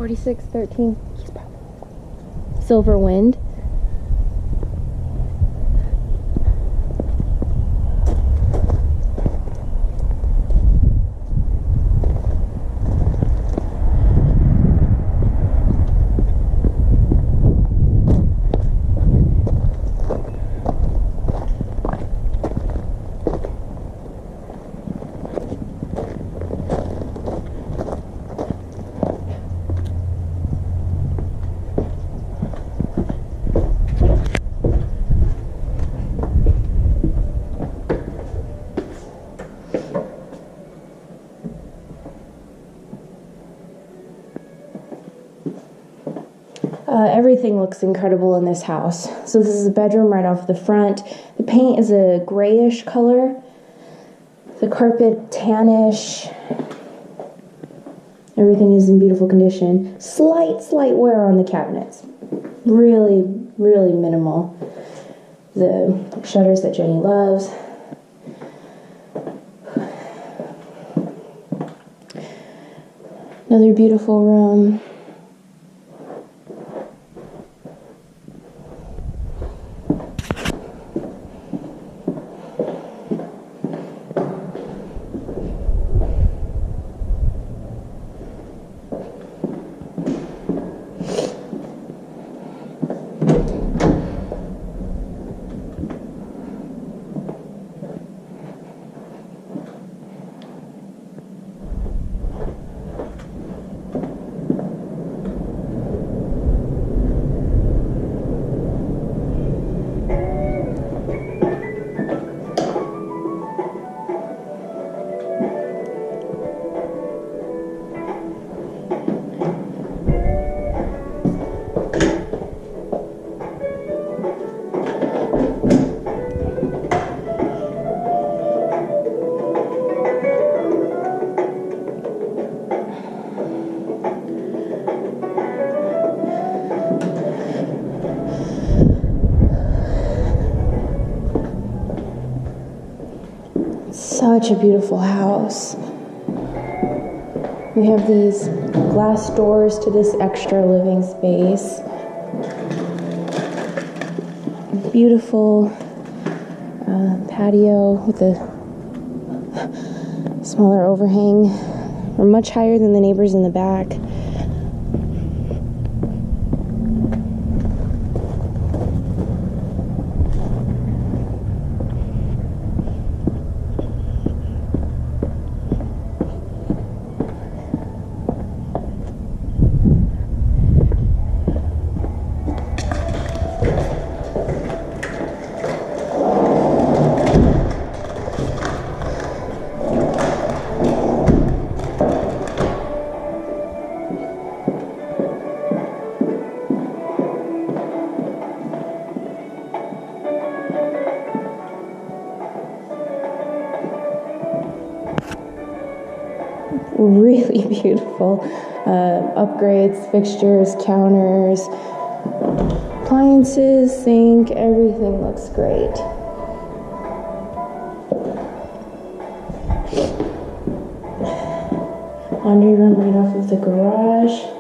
4613 Silverwind. Everything looks incredible in this house. So this is a bedroom right off the front. The paint is a grayish color. The carpet tannish. Everything is in beautiful condition. Slight wear on the cabinets. Really minimal. The shutters that Jenny loves. Another beautiful room. Such a beautiful house. We have these glass doors to this extra living space. Beautiful patio with a smaller overhang. We're much higher than the neighbors in the back. Really beautiful upgrades, fixtures, counters, appliances, sink, everything looks great. Laundry room right off of the garage.